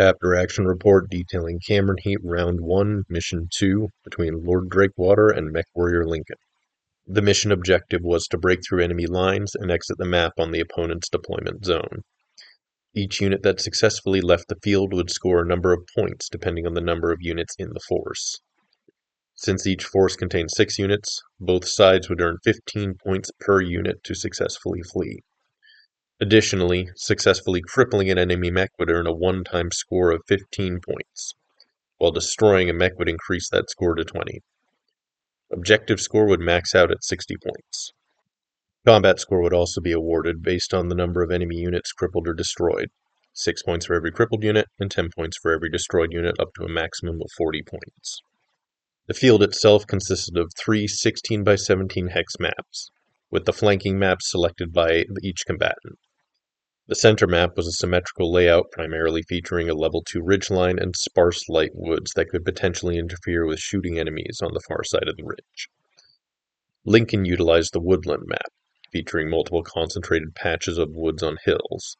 After action report detailing Cameron Heat Round 1, Mission 2 between Lorddrakewater and MechWarrior Lincoln. The mission objective was to break through enemy lines and exit the map on the opponent's deployment zone. Each unit that successfully left the field would score a number of points depending on the number of units in the force. Since each force contained 6 units, both sides would earn 15 points per unit to successfully flee. Additionally, successfully crippling an enemy mech would earn a one-time score of 15 points, while destroying a mech would increase that score to 20. Objective score would max out at 60 points. Combat score would also be awarded based on the number of enemy units crippled or destroyed, 6 points for every crippled unit and 10 points for every destroyed unit up to a maximum of 40 points. The field itself consisted of 3 16 by 17 hex maps, with the flanking maps selected by each combatant. The center map was a symmetrical layout primarily featuring a level 2 ridgeline and sparse light woods that could potentially interfere with shooting enemies on the far side of the ridge. Lincoln utilized the woodland map, featuring multiple concentrated patches of woods on hills.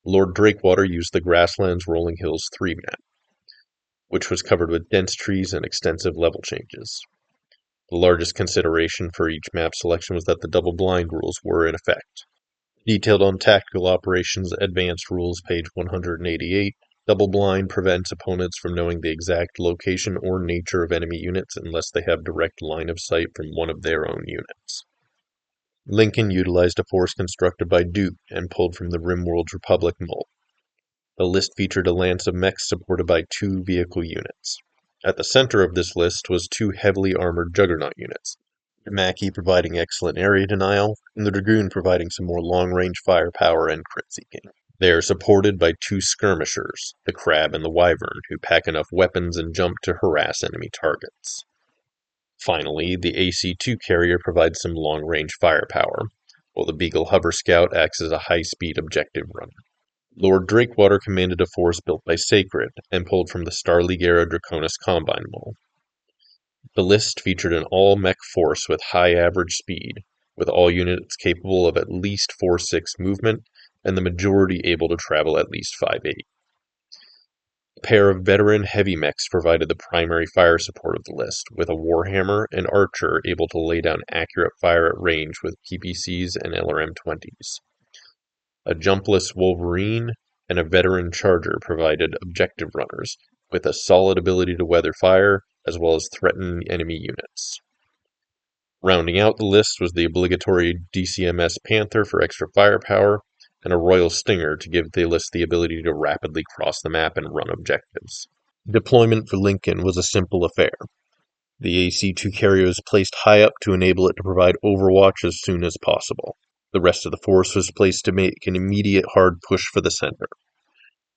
Lorddrakewater used the Grasslands Rolling Hills 3 map, which was covered with dense trees and extensive level changes. The largest consideration for each map selection was that the double blind rules were in effect. Detailed on Tactical Operations Advanced Rules, page 188, double blind prevents opponents from knowing the exact location or nature of enemy units unless they have direct line of sight from one of their own units. Lincoln utilized a force constructed by Duke and pulled from the RimWorld's Republic mold. The list featured a lance of mechs supported by 2 vehicle units. At the center of this list was 2 heavily armored Juggernaut units, the Mackie providing excellent area denial, and the Dragoon providing some more long-range firepower and crit-seeking. They are supported by 2 skirmishers, the Crab and the Wyvern, who pack enough weapons and jump to harass enemy targets. Finally, the AC-2 carrier provides some long-range firepower, while the Beagle Hover Scout acts as a high-speed objective runner. Lorddrakewater commanded a force built by Sacred and pulled from the Star League-era Draconis Combine mold. The list featured an all-mech force with high average speed, with all units capable of at least 4-6 movement, and the majority able to travel at least 5-8. A pair of veteran heavy mechs provided the primary fire support of the list, with a Warhammer and Archer able to lay down accurate fire at range with PPCs and LRM-20s. A jumpless Wolverine and a veteran Charger provided objective runners, with a solid ability to weather fire, as well as threaten enemy units. Rounding out the list was the obligatory DCMS Panther for extra firepower, and a Royal Stinger to give the list the ability to rapidly cross the map and run objectives. Deployment for Lincoln was a simple affair. The AC-2 carrier was placed high up to enable it to provide overwatch as soon as possible. The rest of the force was placed to make an immediate hard push for the center.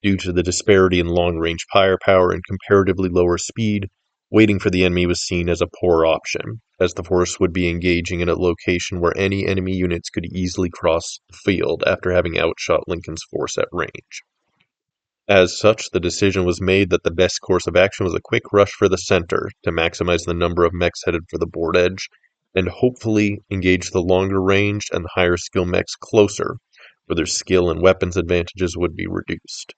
Due to the disparity in long-range firepower and comparatively lower speed, waiting for the enemy was seen as a poor option, as the force would be engaging in a location where any enemy units could easily cross the field after having outshot Lincoln's force at range. As such, the decision was made that the best course of action was a quick rush for the center to maximize the number of mechs headed for the board edge, and hopefully engage the longer ranged and higher skill mechs closer, where their skill and weapons advantages would be reduced.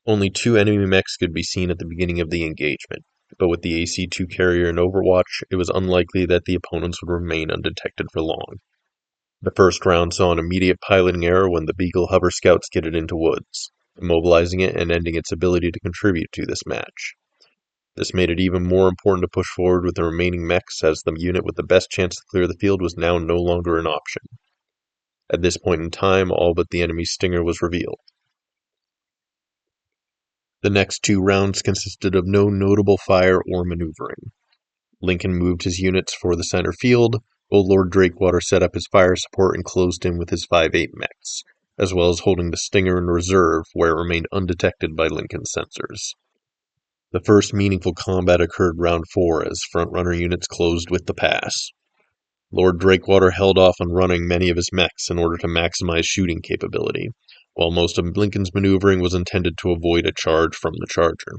Only 2 enemy mechs could be seen at the beginning of the engagement, but with the AC-2 carrier in Overwatch, it was unlikely that the opponents would remain undetected for long. The first round saw an immediate piloting error when the Beagle Hover Scout skidded into woods, immobilizing it and ending its ability to contribute to this match. This made it even more important to push forward with the remaining mechs, as the unit with the best chance to clear the field was now no longer an option. At this point in time, all but the enemy's Stinger was revealed. The next 2 rounds consisted of no notable fire or maneuvering. Lincoln moved his units for the center field, while Lorddrakewater set up his fire support and closed in with his 5-8 mechs, as well as holding the Stinger in reserve where it remained undetected by Lincoln's sensors. The first meaningful combat occurred round 4 as front-runner units closed with the pass. Lorddrakewater held off on running many of his mechs in order to maximize shooting capability, while most of Lincoln's maneuvering was intended to avoid a charge from the Charger.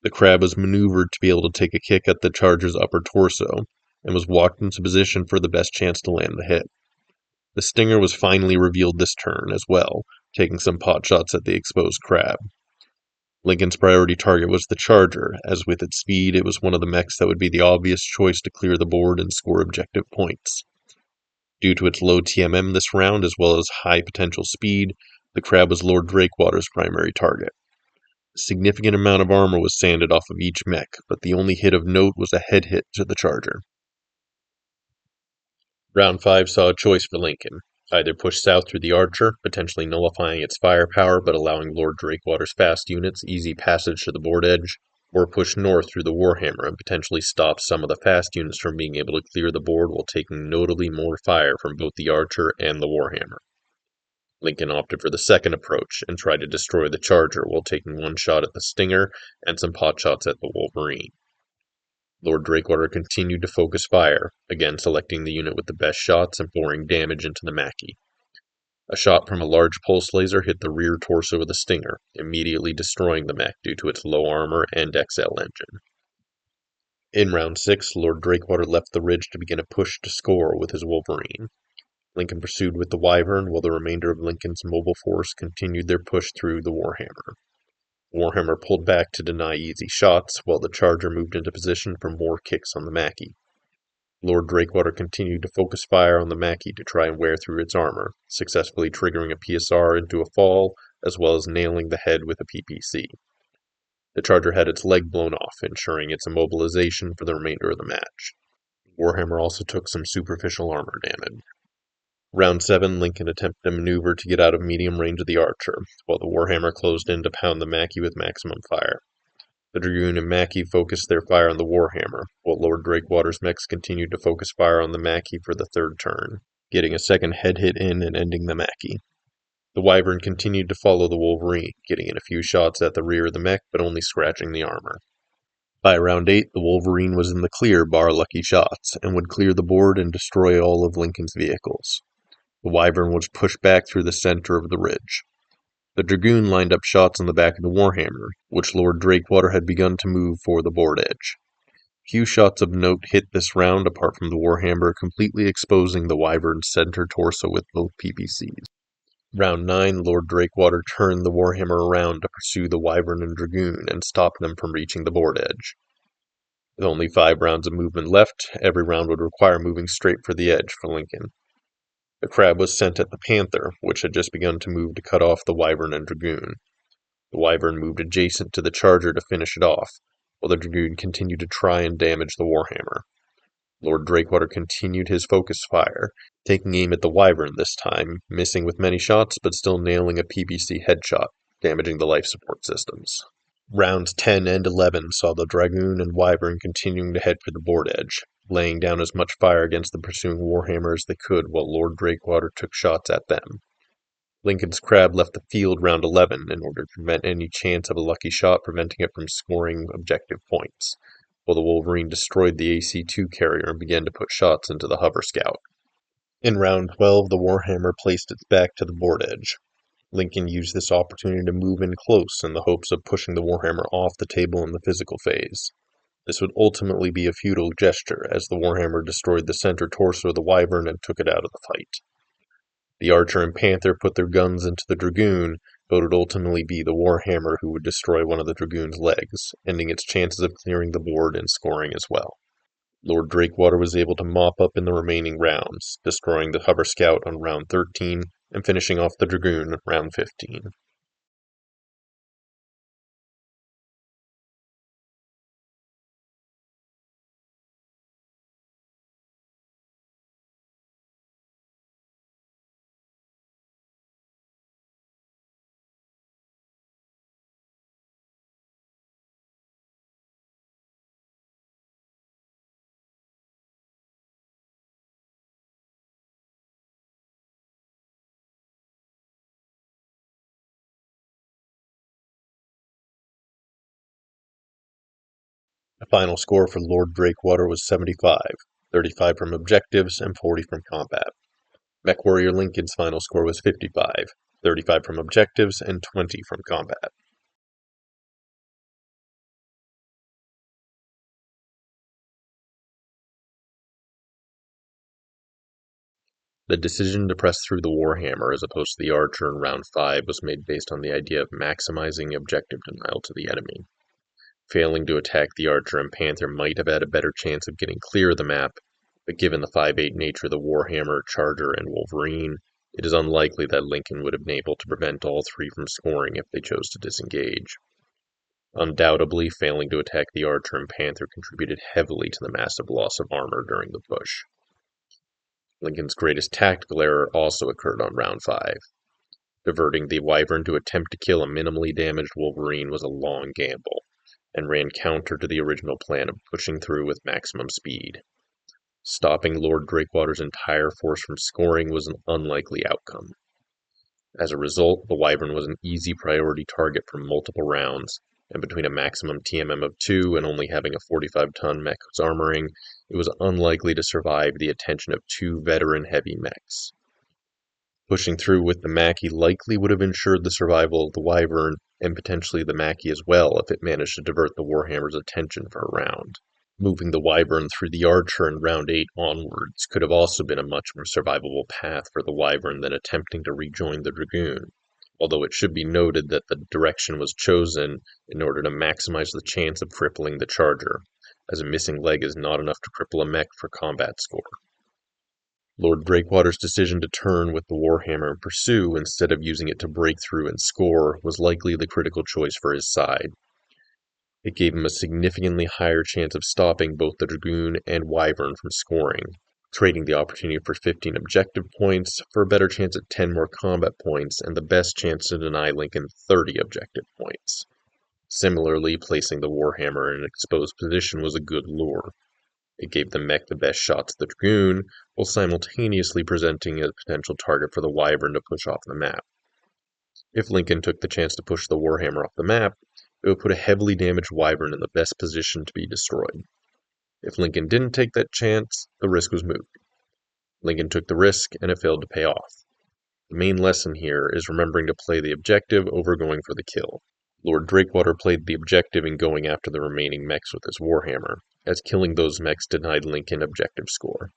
The Crab was maneuvered to be able to take a kick at the Charger's upper torso, and was walked into position for the best chance to land the hit. The Stinger was finally revealed this turn as well, taking some pot shots at the exposed Crab. Lincoln's priority target was the Charger, as with its speed it was one of the mechs that would be the obvious choice to clear the board and score objective points. Due to its low TMM this round as well as high potential speed, the Crab was Lorddrakewater's primary target. A significant amount of armor was sanded off of each mech, but the only hit of note was a head hit to the Charger. Round 5 saw a choice for Lincoln. Either push south through the Archer, potentially nullifying its firepower but allowing Lorddrakewater's fast units easy passage to the board edge, or push north through the Warhammer and potentially stop some of the fast units from being able to clear the board while taking notably more fire from both the Archer and the Warhammer. Lincoln opted for the second approach and tried to destroy the Charger while taking one shot at the Stinger and some potshots at the Wolverine. Lorddrakewater continued to focus fire, again selecting the unit with the best shots and pouring damage into the Mackie. A shot from a large pulse laser hit the rear torso of the Stinger, immediately destroying the mech due to its low armor and XL engine. In round 6, Lorddrakewater left the ridge to begin a push to score with his Wolverine. Lincoln pursued with the Wyvern while the remainder of Lincoln's mobile force continued their push through the Warhammer. Warhammer pulled back to deny easy shots, while the Charger moved into position for more kicks on the Mackie. Lorddrakewater continued to focus fire on the Mackie to try and wear through its armor, successfully triggering a PSR into a fall, as well as nailing the head with a PPC. The Charger had its leg blown off, ensuring its immobilization for the remainder of the match. Warhammer also took some superficial armor damage. Round 7, Lincoln attempted a maneuver to get out of medium range of the Archer, while the Warhammer closed in to pound the Mackie with maximum fire. The Dragoon and Mackie focused their fire on the Warhammer, while Lorddrakewater's mechs continued to focus fire on the Mackie for the third turn, getting a second head hit in and ending the Mackie. The Wyvern continued to follow the Wolverine, getting in a few shots at the rear of the mech but only scratching the armor. By round 8, the Wolverine was in the clear bar lucky shots, and would clear the board and destroy all of Lincoln's vehicles. The Wyvern was pushed back through the center of the ridge. The Dragoon lined up shots on the back of the Warhammer, which Lorddrakewater had begun to move for the board edge. Few shots of note hit this round apart from the Warhammer completely exposing the Wyvern's center torso with both PPCs. Round 9, Lorddrakewater turned the Warhammer around to pursue the Wyvern and Dragoon and stop them from reaching the board edge. With only 5 rounds of movement left, every round would require moving straight for the edge for Lincoln. The Crab was sent at the Panther, which had just begun to move to cut off the Wyvern and Dragoon. The Wyvern moved adjacent to the Charger to finish it off, while the Dragoon continued to try and damage the Warhammer. Lorddrakewater continued his focus fire, taking aim at the Wyvern this time, missing with many shots but still nailing a PPC headshot, damaging the life support systems. Rounds 10 and 11 saw the Dragoon and Wyvern continuing to head for the board edge, laying down as much fire against the pursuing Warhammer as they could while Lorddrakewater took shots at them. Lincoln's Crab left the field round 11 in order to prevent any chance of a lucky shot preventing it from scoring objective points, while the Wolverine destroyed the AC-2 carrier and began to put shots into the Hover Scout. In round 12, the Warhammer placed its back to the board edge. Lincoln used this opportunity to move in close in the hopes of pushing the Warhammer off the table in the physical phase. This would ultimately be a futile gesture, as the Warhammer destroyed the center torso of the Wyvern and took it out of the fight. The Archer and Panther put their guns into the Dragoon, but it would ultimately be the Warhammer who would destroy one of the Dragoon's legs, ending its chances of clearing the board and scoring as well. Lorddrakewater was able to mop up in the remaining rounds, destroying the Hover Scout on round 13 and finishing off the Dragoon round 15. The final score for Lorddrakewater was 75, 35 from objectives and 40 from combat. MechWarrior Lincoln's final score was 55, 35 from objectives and 20 from combat. The decision to press through the Warhammer as opposed to the Archer in round 5 was made based on the idea of maximizing objective denial to the enemy. Failing to attack the Archer and Panther might have had a better chance of getting clear of the map, but given the 5/8 nature of the Warhammer, Charger, and Wolverine, it is unlikely that Lincoln would have been able to prevent all three from scoring if they chose to disengage. Undoubtedly, failing to attack the Archer and Panther contributed heavily to the massive loss of armor during the push. Lincoln's greatest tactical error also occurred on round 5. Diverting the Wyvern to attempt to kill a minimally damaged Wolverine was a long gamble, and ran counter to the original plan of pushing through with maximum speed. Stopping Lorddrakewater's entire force from scoring was an unlikely outcome. As a result, the Wyvern was an easy priority target for multiple rounds, and between a maximum TMM of 2 and only having a 45-ton mech's armoring, it was unlikely to survive the attention of 2 veteran heavy mechs. Pushing through with the Mackie likely would have ensured the survival of the Wyvern, and potentially the Mackie as well if it managed to divert the Warhammer's attention for a round. Moving the Wyvern through the Archer in round 8 onwards could have also been a much more survivable path for the Wyvern than attempting to rejoin the Dragoon, although it should be noted that the direction was chosen in order to maximize the chance of crippling the Charger, as a missing leg is not enough to cripple a mech for combat score. Lorddrakewater's decision to turn with the Warhammer and pursue instead of using it to break through and score was likely the critical choice for his side. It gave him a significantly higher chance of stopping both the Dragoon and Wyvern from scoring, trading the opportunity for 15 objective points for a better chance at 10 more combat points and the best chance to deny Lincoln 30 objective points. Similarly, placing the Warhammer in an exposed position was a good lure. It gave the mech the best shots at the Dragoon, while simultaneously presenting a potential target for the Wyvern to push off the map. If Lincoln took the chance to push the Warhammer off the map, it would put a heavily damaged Wyvern in the best position to be destroyed. If Lincoln didn't take that chance, the risk was moot. Lincoln took the risk, and it failed to pay off. The main lesson here is remembering to play the objective over going for the kill. Lorddrakewater played the objective in going after the remaining mechs with his Warhammer, as killing those mechs denied Lincoln objective score.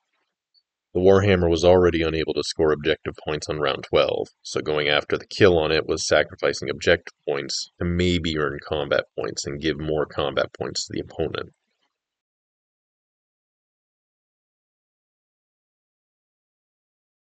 The Warhammer was already unable to score objective points on round 12, so going after the kill on it was sacrificing objective points to maybe earn combat points and give more combat points to the opponent.